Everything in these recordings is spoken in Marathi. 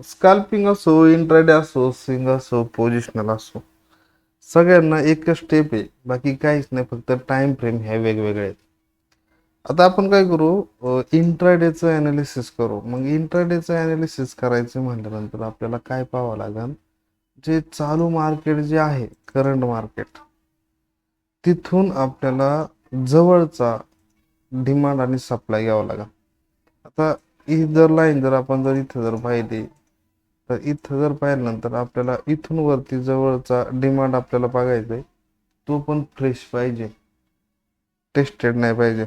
स्कॅल्पिंग असो, इंट्राडे असो, स्विंग असो, पोझिशनल असो, सगळ्यांना एकच स्टेप आहे, बाकी काहीच नाही, फक्त टाइम फ्रेम ह्या वेगवेगळे आहेत. आता आपण काय करू, इंट्राडेचं ॲनालिसिस करू. मग इंट्राडेचं ॲनालिसिस करायचं म्हटल्यानंतर आपल्याला काय पाहावं लागेल, जे चालू मार्केट जे आहे, करंट मार्केट, तिथून आपल्याला जवळचा डिमांड आणि सप्लाय घ्यावा लागेल. आता ही जर लाईन जर आपण जर इथं जर पाहिली, तर इथं जर पाहिल्यानंतर आपल्याला इथून वरती जवळचा डिमांड आपल्याला बघायचा आहे, तो पण फ्रेश पाहिजे, टेस्टेड नाही पाहिजे.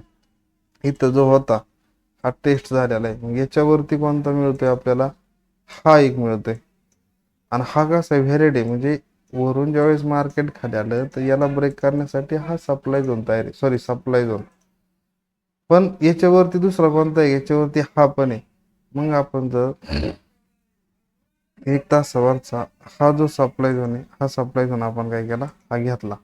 इथं जो होता हा टेस्ट झालेला आहे, मग याच्यावरती कोणता मिळतोय आपल्याला, हा एक मिळतोय. आणि हा कसा आहे, व्हॅलिड आहे, म्हणजे वरून ज्यावेळेस मार्केट खाली आलं तर याला ब्रेक करण्यासाठी हा सप्लाय झोन तयार आहे, सॉरी सप्लाय झोन. पण याच्यावरती दुसरा कोणता आहे, याच्यावरती हा पण आहे. मग आपण जर एक तासावरचा हा जो सप्लाय झोन आहे, हा सप्लाय झोन आपण काय केला, हा घेतला.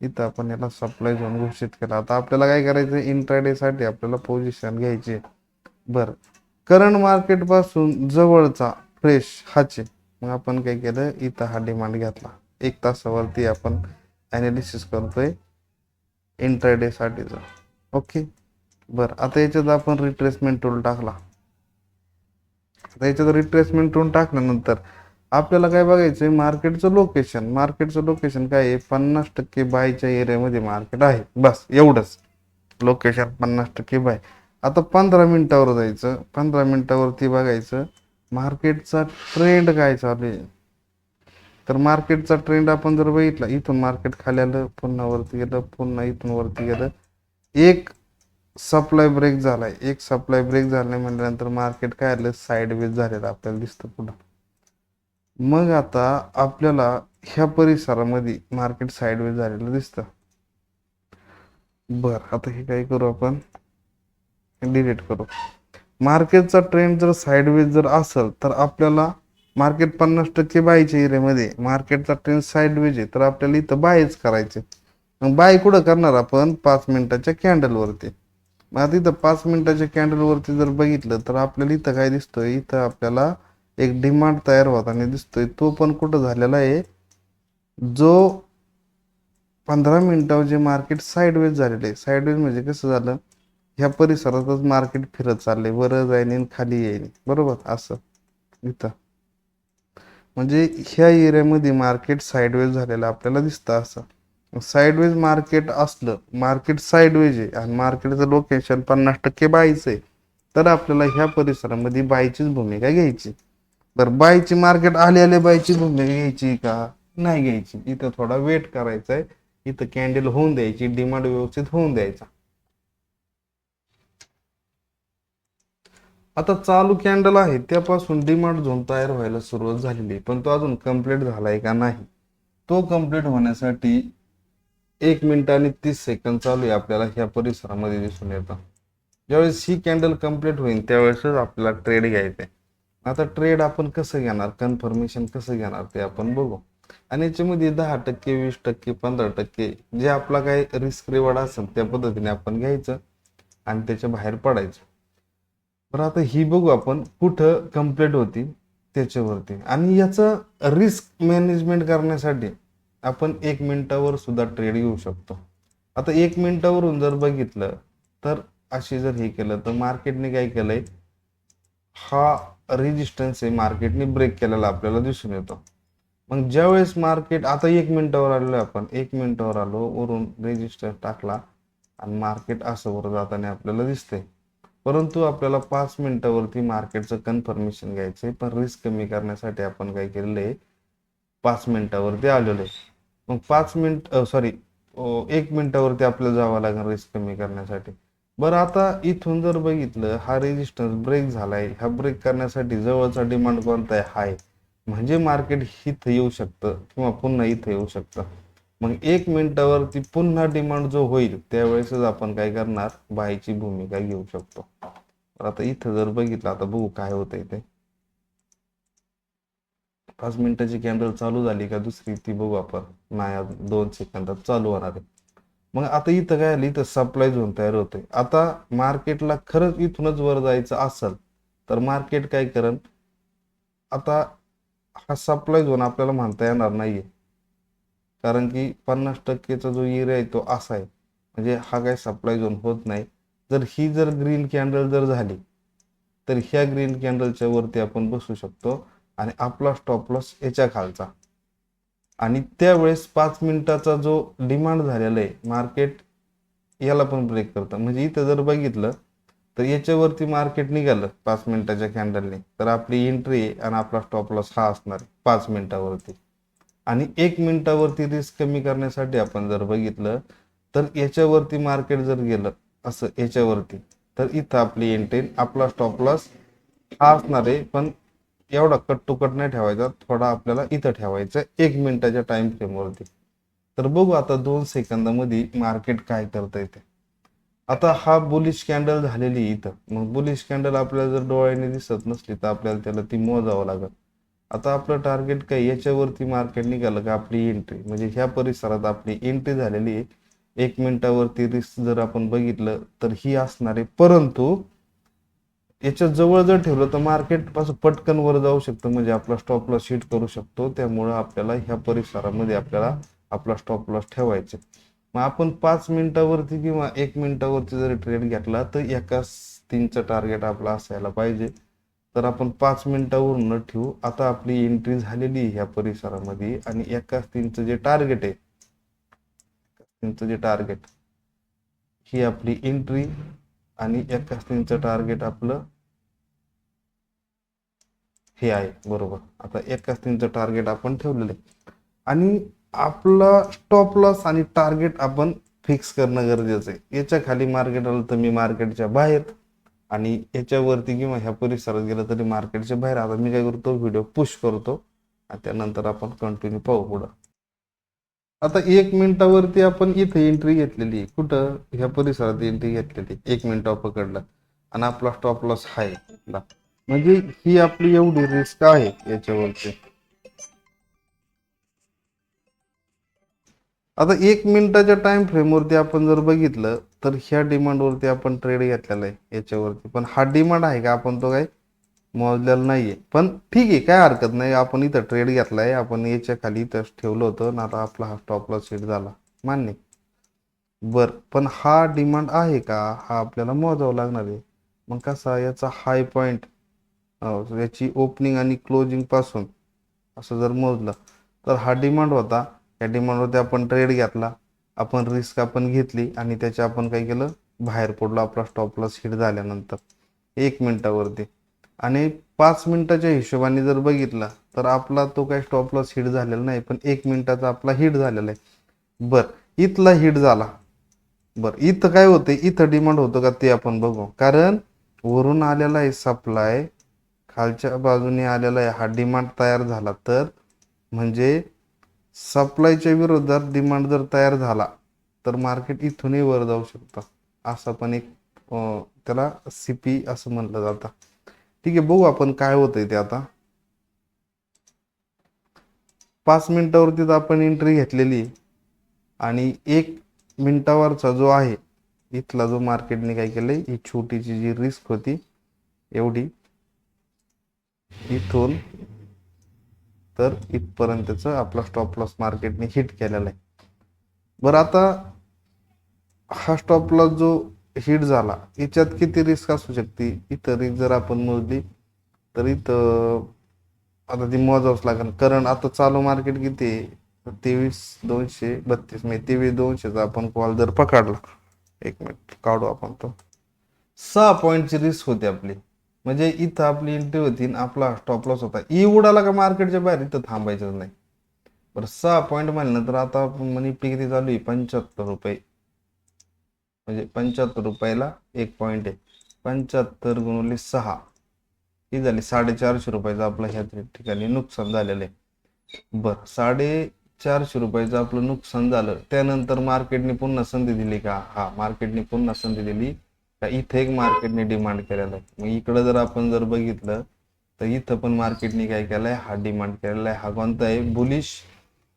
इथं आपण याला सप्लाय झोन घोषित केला. आता आपल्याला काय करायचं, इंट्राडे साठी आपल्याला पोझिशन घ्यायची. बरं, करंट मार्केट पासून जवळचा फ्रेश हाचे, मग आपण काय केलं, इथं हा डिमांड घेतला. एक तासावरती आपण ॲनालिसिस करतोय इंट्राडे साठीचा. ओके. बरं, आता याच्यात आपण रिट्रेसमेंट टूल टाकला. आता याच्यात रिट्रेसमेंट टूल टाकल्यानंतर आपल्याला काय बघायचंय, मार्केटचं लोकेशन. मार्केटचं लोकेशन काय आहे, 50% बायच्या एरियामध्ये मार्केट आहे, बस एवढंच. लोकेशन 50% बाय. आता 15 मिनिटावर जायचं, 15 मिनिटावरती बघायचं मार्केटचा ट्रेंड काय चालू आहे. तर मार्केटचा ट्रेंड आपण जर बघितला, इथून मार्केट खाली आलं, पुन्हा वरती गेलं, पुन्हा इथून वरती गेलं, एक सप्लाय ब्रेक झालाय, एक सप्लाय ब्रेक झालाय म्हटल्यानंतर मार्केट काय आलं, साईडवेज झालेलं आपल्याला दिसतं पुढं. मग आता आपल्याला ह्या परिसरामध्ये मार्केट साईडवेज झालेलं दिसतं. बरं, आता हे काय करू, आपण डिलीट करू. मार्केटचा ट्रेंड जर साईडवेज जर असेल तर आपल्याला मार्केट 50% बायच्या एरियामध्ये, मार्केटचा ट्रेंड साईडवेज आहे, तर आपल्याला इथं बायच करायचे. मग बाय कुठं करणार आपण, 5 मिनिटाच्या कॅन्डलवरती. मग आता इथं 5 मिनिटाच्या कॅन्डलवरती जर बघितलं तर आपल्याला इथं काय दिसतोय, इथं आपल्याला एक डिमांड तयार होताना दिसतोय. तो पण कुठं झालेला आहे, जो 15 मिनिटावर जे मार्केट साईडवेज झालेलं आहे. साईडवेज म्हणजे कसं झालं, ह्या परिसरातच मार्केट फिरत चाललंय, वर जाईन खाली येईन, बरोबर, असं इथं. म्हणजे ह्या एरियामध्ये मार्केट साईडवेज झालेलं आपल्याला दिसतं. असं साईडवेज मार्केट असलं, मार्केट साईडवेज आहे आणि मार्केटचं लोकेशन 50% बायचं आहे, तर आपल्याला ह्या परिसरामध्ये बायचीच भूमिका घ्यायची. बरं, बायची मार्केट आले आले बायची भूमिका घ्यायची का, नाही घ्यायची. इथं थोडा वेट करायचा आहे, इथं कॅन्डल होऊन द्यायची, डिमांड व्यवस्थित होऊन द्यायचा. आता चालू कॅन्डल आहे त्यापासून डिमांड झोन तयार व्हायला सुरुवात झालेली, पण तो अजून कंप्लीट झालाय का नाही. तो कंप्लीट होण्यासाठी 1 मिनिट आणि 30 सेकंद चालू आहे आपल्याला ह्या परिसरामध्ये दिसून येतं. ज्यावेळेस ही कॅन्डल कंप्लीट होईल त्यावेळेसच आपल्याला ट्रेड घ्यायचा आहे. आता ट्रेड आपण कसं घेणार, कन्फर्मेशन कसं घेणार ते आपण बघू. आणि याच्यामध्ये 10%, 20%, 15% जे आपला काय रिस्क रिवॉर्ड असेल त्या पद्धतीने आपण घ्यायचं आणि त्याच्या बाहेर पडायचं. तर आता ही बघू आपण कुठं कंप्लीट होती त्याच्यावरती. आणि याचं रिस्क मॅनेजमेंट करण्यासाठी आपण 1 मिनिटावर सुद्धा ट्रेड घेऊ शकतो. आता 1 मिनिटावरून जर बघितलं तर अशी जर हे केलं तर मार्केटने काय केलंय, हा रेजिस्टन्स आहे मार्केटने ब्रेक केलेला आपल्याला दिसून येतो. मग ज्यावेळेस मार्केट आता 1 मिनिटावर आलो, आपण 1 मिनिटावर आलो, वरून रेजिस्टन्स टाकला आणि मार्केट असं वर जाताना आपल्याला दिसतंय. परंतु आपल्याला 5 मिनिटावरती मार्केटचं कन्फर्मेशन घ्यायचंय, पण रिस्क कमी करण्यासाठी आपण काय केलेलं आहे, 5 मिनिटावरती आलेलो आहे. मग 5 मिनिट सॉरी 1 मिनिटावरती आपल्याला जावं लागेल रिस्क कमी करण्यासाठी. बरं, आता इथून जर बघितलं हा रेजिस्टन्स ब्रेक झालाय, हा ब्रेक करण्यासाठी जवळचा डिमांड कोणता आहे, हाय, म्हणजे मार्केट इथं येऊ शकतं किंवा पुन्हा इथं येऊ शकतं. मग 1 मिनिटावरती पुन्हा डिमांड जो होईल त्यावेळेसच आपण काय करणार, बायची भूमिका घेऊ शकतो. आता इथं जर बघितलं, आता बघू काय होतंय ते. 5 मिनिटाची कॅन्डल चालू झाली का दुसरी ती बघू आपण, नाही 2 सेकंदात चालू होणार आहे. मग आता इथं काय आलं, इथं सप्लाय झोन तयार होतोय. आता मार्केटला खरंच इथूनच वर जायचं असेल तर मार्केट काय करेल, आता हा सप्लाय झोन आपल्याला म्हणता येणार नाहीये, कारण की 50%चा जो एरिया आहे तो असा आहे, म्हणजे हा काही सप्लाय झोन होत नाही. जर ग्रीन कॅन्डल जर झाली तर ह्या ग्रीन कॅन्डलच्या वरती आपण बसू शकतो आणि आपला स्टॉप लॉस याच्या खालचा. आणि त्यावेळेस 5 मिनिटाचा जो डिमांड झालेला आहे मार्केट याला पण ब्रेक करतं. म्हणजे इथं जर बघितलं तर याच्यावरती मार्केट निघालं 5 मिनिटाच्या कॅन्डलने तर आपली एंट्री आहे आणि आपला स्टॉप लॉस हा असणार 5 मिनिटावरती. आणि 1 मिनिटावरती रिस्क कमी करण्यासाठी आपण जर बघितलं तर याच्यावरती मार्केट जर गेलं असं याच्यावरती, तर इथं आपली एंट्री आपला स्टॉप लॉस हा असणार आहे. पण एवढा कट टू कट नाही ठेवायचा, थोडा आपल्याला इथं ठेवायचा 1 मिनिटाच्या टाइम फ्रेमवरती. तर बघू आता 2 सेकंदामध्ये मार्केट काय करता येते. आता हा बुलिश कॅन्डल झालेली इथं, मग बुलिश कॅन्डल आपल्याला जर डोळ्याने दिसत नसली तर आपल्याला त्याला ती मोजावं लागेल. आता आपलं टार्गेट काय, याच्यावरती मार्केट निघालं का आपली एंट्री, म्हणजे ह्या परिसरात आपली एंट्री झालेली आहे. 1 मिनिटावरती रिस्क जर आपण बघितलं तर ही असणार आहे, परंतु याच्या जवळ जर ठेवलं तर मार्केट पासून पटकन वर जाऊ शकतं, म्हणजे आपला स्टॉप लॉस हिट करू शकतो. त्यामुळं आपल्याला ह्या परिसरामध्ये आपल्याला आपला स्टॉप लॉस ठेवायचे. मग आपण 5 मिनिटावरती किंवा 1 मिनिटावरती जरी ट्रेड घेतला तर एका तीनचं टार्गेट आपला असायला पाहिजे. तर आपण 5 मिनिटावर न ठेवू. आता आपली एंट्री झालेली ह्या परिसरामध्ये आणि एका तीनचं जे टार्गेट आहे, तीनचं जे टार्गेट ही आपली एंट्री आणि एका तीनचं टार्गेट आपलं हे आहे बरोबर. आता एकाच तीनचं टार्गेट आपण ठेवलेलं आहे आणि आपला स्टॉप लॉस आणि टार्गेट आपण फिक्स करणं गरजेचं आहे. याच्या खाली मार्केट आलं तर मी मार्केटच्या बाहेर, आणि याच्यावरती किंवा ह्या परिसरात गेलं तरी मार्केटच्या बाहेर. आता मी काय करतो, व्हिडिओ पुश करतो आणि त्यानंतर आपण कंटिन्यू पाहू पुढं. आता 1 मिनिटावरती आपण इथे एंट्री घेतलेली, कुठं ह्या परिसरात एंट्री घेतलेली, 1 मिनिटावर पकडला आणि आपला स्टॉप लॉस आहे. म्हणजे ही आपली एवढी रिस्क आहे याच्यावरती. आता 1 मिनिटाच्या टाइम फ्रेमवरती आपण जर बघितलं तर ह्या डिमांडवरती आपण ट्रेड घेतलेला आहे याच्यावरती, पण हा डिमांड आहे का आपण तो काही मोजलेला नाहीये. पण ठीक आहे, काय हरकत नाही, आपण इथं ट्रेड घेतलाय, आपण याच्या खाली इथं ठेवलं होतं ना. आता आपला हा स्टॉप लॉस हिट झाला, मान्य. बर, पण हा डिमांड आहे का हा आपल्याला मोजावं लागणार आहे. मग कसा याचा हाय पॉइंट, याची ओपनिंग आणि क्लोजिंग पासून असं जर मोजलं तर हा डिमांड होता. या डिमांडवरती आपण ट्रेड घेतला, आपण रिस्क आपण घेतली आणि त्याच्या आपण काय केलं, बाहेर पडलो आपला स्टॉप लॉस हिट झाल्यानंतर 1 मिनिटावरती. आणि 5 मिनिटाच्या हिशोबाने जर बघितला तर आपला तो काही स्टॉप लॉस हिट झालेला नाही, पण 1 मिनिटाचा आपला हिट झालेला आहे. बर, इथला हिट झाला. बर, इथं काय होते, इथं डिमांड होतं का ते आपण बघू. कारण वरून आलेला आहे सप्लाय, खालच्या बाजूने आलेला आहे हा डिमांड तयार झाला, तर म्हणजे सप्लायच्या विरोधात डिमांड जर तयार झाला तर मार्केट इथूनही वर जाऊ शकतं. असं पण एक त्याला सीपी असं म्हटलं जातं. ठीक आहे, बघू आपण काय होतंय ते. आता 5 मिनिटावरती तर आपण एंट्री घेतलेली आणि 1 मिनिटावरचा जो आहे इथला जो मार्केटने काय केलंय, ही छोटीची जी रिस्क होती एवढी इथून तर इथपर्यंतच आपला स्टॉप लॉस मार्केटने हिट केलेला आहे. बरं, आता हा स्टॉप लॉस जो हिट झाला याच्यात किती रिस्क असू शकते, इथं रिस्क जर आपण मोजली तर इथं आता ती मोजावंच लागेल. कारण आता चालू मार्केट किती आहे, 23,232, म्हणजे 23,200चा आपण कॉल जर पकडला, 1 मिनिट काढू आपण तो, 6 पॉईंटची रिस्क होती आपली. म्हणजे इथं आपली एंट्री होती आणि आपला स्टॉप लॉस होता. उडाला का मार्केटच्या बाहेर, इथं थांबायचंच नाही. बरं, 6 पॉईंट म्हणलं तर आता आपण निफ्टी किती चालू आहे, 75 रुपये, म्हणजे 75 रुपयाला 1 पॉईंट आहे. 75 गुणिले 6 ही झाली 450 रुपयाचं आपलं ह्या ठिकाणी नुकसान झालेलं आहे. बर, 450 रुपयाचं आपलं नुकसान झालं. त्यानंतर मार्केटने पुन्हा संधी दिली का, हा मार्केटने पुन्हा संधी दिली का, इथे एक मार्केटने डिमांड केलेला आहे. मग इकडं जर आपण जर बघितलं तर इथं पण मार्केटने काय केलंय, हा डिमांड केलेला आहे. हा कोणता आहे, बुलिश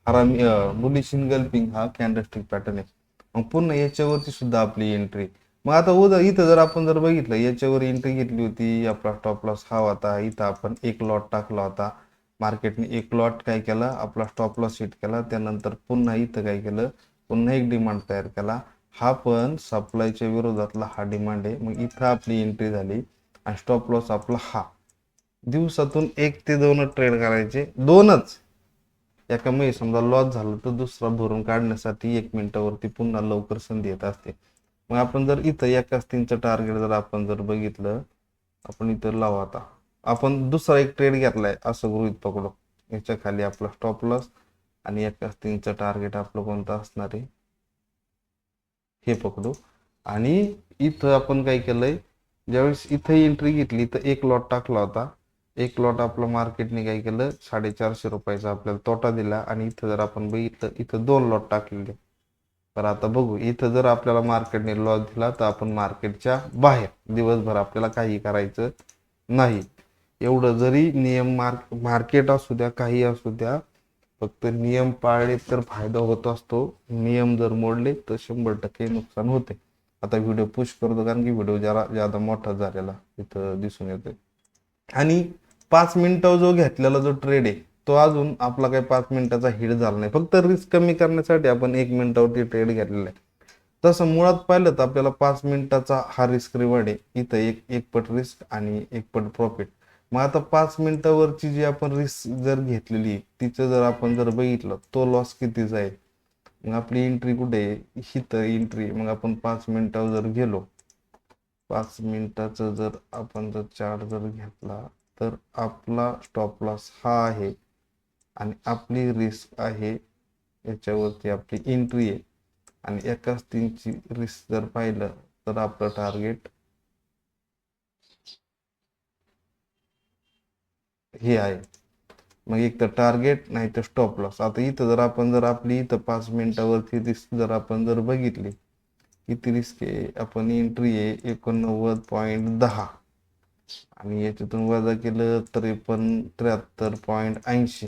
बुलिश इनगल्फिंग हा कॅन्डलस्टिक पॅटर्न आहे. मग पुन्हा याच्यावरती सुद्धा आपली एंट्री, मग आता उद्या इथं जर आपण जर बघितलं याच्यावर एंट्री घेतली होती, आपला स्टॉप लॉस हा होता, इथं आपण एक लॉट टाकला होता, मार्केटने एक लॉट काय केला, आपला स्टॉप लॉस हिट केला, त्यानंतर पुन्हा इथं काय केलं, पुन्हा एक डिमांड तयार केला, हा पण सप्लायच्या विरोधातला हा डिमांड आहे. मग इथं आपली एंट्री झाली आणि स्टॉप लॉस आपला हा. दिवसातून 1 ते 2 ट्रेड करायचे, 2च. एका मध्ये समजा लॉस झालं तर दुसरा भरून काढण्यासाठी 1 मिनिटावरती पुन्हा लवकर संधी येत असते. मग आपण जर इथं एकाच तीनचं टार्गेट जर आपण जर बघितलं, आपण इथं लावू. आता आपण दुसरा एक ट्रेड घेतलाय असं गृहीत पकडू, याच्या खाली आपला स्टॉप लॉस आणि एकाच तीनचं टार्गेट आपलं कोणतं असणार आहे हे पकडू. आणि इथं आपण काय केलंय, ज्यावेळेस इथं एंट्री घेतली तर एक लॉट टाकला होता, एक लॉट आपलं मार्केटने काय केलं, 450 रुपयाचा आपल्याला तोटा दिला. आणि इथं जर आपण बघितलं इथं 2 लॉट टाकलेले. तर आता बघू, इथं जर आपल्याला मार्केटने लॉस दिला तर आपण मार्केटच्या बाहेर, दिवसभर आपल्याला काही करायचं नाही. एवढं जरी नियम मार्केट असू द्या काही असू द्या, फक्त नियम पाळले तर फायदा होत असतो, नियम जर मोडले तर 100% नुकसान होते. आता व्हिडिओ पुश करतो कारण की व्हिडिओ जरा ज्यादा मोठा झालेला इथं दिसून येतोय. आणि 5 मिनिटं जो घेतलेला जो ट्रेड आहे तो अजून आपला काही 5 मिनिटाचा हिट झाला नाही, फक्त रिस्क कमी करण्यासाठी आपण 1 मिनिटावरती ट्रेड घेतलेला आहे. तसं मुळात पाहिलं तर आपल्याला 5 मिनिटाचा हा रिस्क रिवॉर्ड आहे, इथं एक पट रिस्क आणि एक पट प्रॉफिट. मग आता 5 मिनिटावरची जी आपण रिस्क जर घेतलेली तिचं जर आपण जर बघितलं तो लॉस कितीचा आहे. मग आपली एंट्री कुठे आहे, हिथं एंट्री. मग आपण 5 मिनिटावर जर गेलो, 5 मिनिटाचं जर आपण जर चार्ट जर घेतला तर आपला स्टॉप लॉस हा आहे आणि आपली रिस्क आहे, याच्यावरती आपली एंट्री आहे. आणि एकाच तीनची रिस्क जर पाहिलं तर आपलं टार्गेट हे आहे. मग एक तर टार्गेट नाही तर स्टॉप लॉस. आता इथं जर आपण जर आपली इथं 5 मिनिटावरती रिस्क जर आपण जर बघितली, किती रिस्क आहे, आपण एंट्री आहे 89.10 आणि याच्यातून वजा केलं तरी पण 73.80,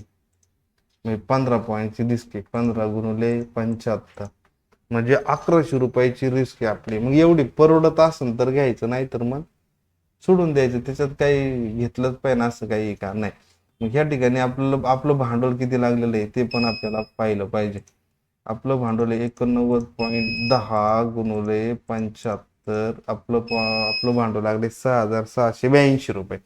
म्हणजे 15 पॉईंटची रिस्क आहे. 15 गुणिले 75 म्हणजे 1100 रुपयाची रिस्क आहे आपली. मग एवढी परवडत असेल तर घ्यायचं, नाही तर मग सोडून द्यायचं, त्याच्यात काही घेतलंच पाहिजे असं काही का नाही. मग ह्या ठिकाणी आपलं आपलं भांडवल किती लागलेलं आहे ते पण आपल्याला पाहिलं पाहिजे. आपलं भांडवल 89.10 गुणिले 75, आपलं भांडवल लागले 6682 रुपये.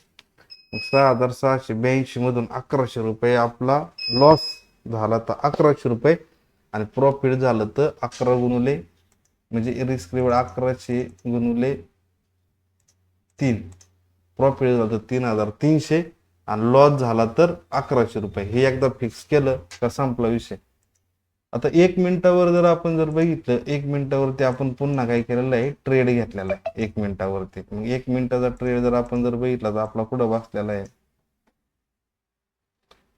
मग 6682 मधून 1100 रुपये आपला लॉस झाला तर 1100 रुपये, आणि प्रॉफिट झालं तर 11 गुणुले, म्हणजे रिस्क रिवॉर्ड 1100 गुणुले 3, प्रॉफिट झालं तर 3300 आणि लॉस झाला तर 1100 रुपये. हे एकदा फिक्स केलं का संपला विषय. आता 1 मिनिटावर जर आपण जर बघितलं, 1 मिनिटावरती आपण पुन्हा काय केलेलं आहे, ट्रेड घेतलेला आहे 1 मिनिटावरती. मग 1 मिनिटाचा ट्रेड जर आपण जर बघितला तर आपला कुठं बसलेला आहे,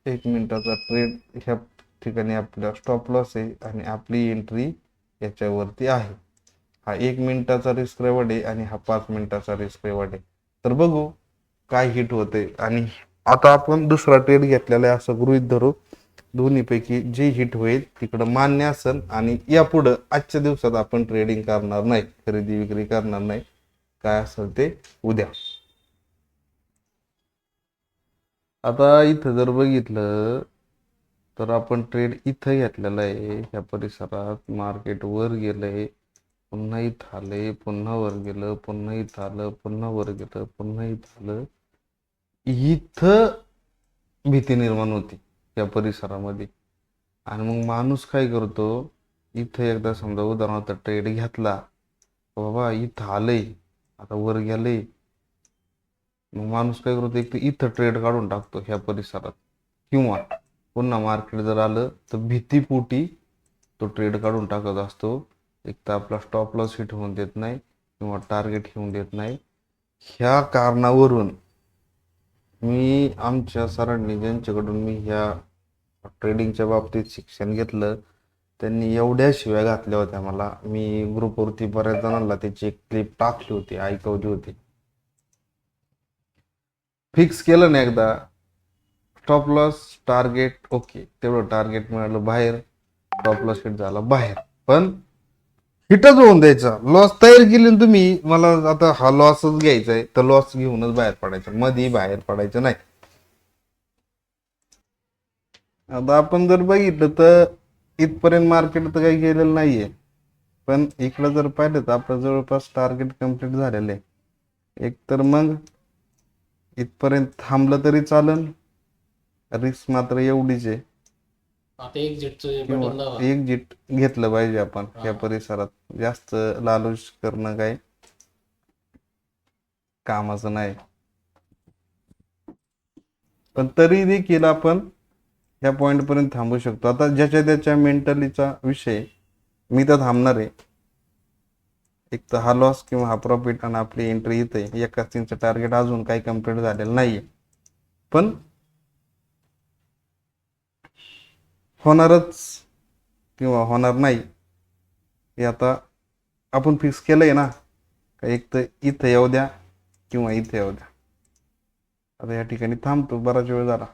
1 मिनिटाचा ट्रेड ह्या ठिकाणी आपला स्टॉप लॉस आहे आणि आपली एंट्री याच्यावरती आहे. हा 1 मिनिटाचा रिस्क रिवॉर्ड आहे आणि हा 5 मिनिटाचा रिस्क रिवॉर्ड आहे. तर बघू काय हिट होते. आणि आता आपण दुसरा ट्रेड घेतलेला आहे असं गृहीत धरू, दोन्हीपैकी जे हिट होईल तिकडं मान्य असेल आणि यापुढं आजच्या दिवसात आपण ट्रेडिंग करणार नाही, खरेदी विक्री करणार नाही, काय असेल ते उद्या. आता इथं जर बघितलं तर आपण ट्रेड इथं घेतलेला आहे, ह्या परिसरात मार्केट वर गेलंय, पुन्हा इथं आलंय, पुन्हा वर गेलं, पुन्हा इथं आलं, पुन्हा वर गेलं, पुन्हा इथं आलं. इथं भीती निर्माण होती या परिसरामध्ये. आणि मग माणूस काय करतो, इथं एकदा समजा उदाहरणार्थ ट्रेड घेतला, बाबा इथं आलंय, आता वर गेलंय, मग माणूस काय करतो, एक तर इथं ट्रेड काढून टाकतो ह्या परिसरात, किंवा पुन्हा मार्केट जर आलं तर भीतीपोटी तो ट्रेड काढून टाकत असतो. एक तर आपला स्टॉप लॉस हिट होऊन देत नाही किंवा टार्गेट घेऊन देत नाही. ह्या कारणावरून मी आमच्या सरांनी ज्यांच्याकडून मी ह्या ट्रेडिंगच्या बाबतीत शिक्षण घेतलं, त्यांनी एवढ्या शिव्या घातल्या होत्या मला. मी ग्रुपवरती बऱ्याच जणांना त्याची एक क्लिप टाकली होती, ऐकवली होती. फिक्स केलं ना एकदा, स्टॉप लॉस टार्गेट ओके, तेवढं टार्गेट मिळालं बाहेर, स्टॉप लॉस हिट झाला बाहेर. पण हिटच होऊन द्यायचा. लॉस तयार केली ना तुम्ही, मला आता हा लॉसच घ्यायचा आहे तर लॉस घेऊनच बाहेर पडायचं, मध्ये बाहेर पडायचं नाही. आता आपण जर बघितलं तर इथपर्यंत मार्केट तर काही गेलेलं नाहीये, पण इकडं जर पाहिलं तर आपलं जवळपास टार्गेट कम्प्लीट झालेलं आहे. एक तर मग इथपर्यंत थांबलं तरी चालन, रिस्क मात्र एवढीच आहे. आता एक्झिटचं किंवा बटन दाबा. एक्झिट घेतलं पाहिजे आपण या हा. परिसरात. जास्त लालूच करणं काय कामाचं नाही. पण तरी देखील आपण या पॉइंट पर्यंत थांबू शकतो. आता ज्याच्या त्याच्या मेंटलीचा विषय. मी तर थांबणार आहे. एक तर हा लॉस किंवा हा प्रॉफिट आणि आपली एंट्री इथे एकाच तीनचं टार्गेट अजून काही कम्प्लीट झालेलं नाहीये, पण होणारच किंवा होणार नाही हे आता आपण फिक्स केलंय ना. एक तर इथं येऊ द्या किंवा इथे येऊ द्या. आता या ठिकाणी थांबतो, बराच वेळ झाला.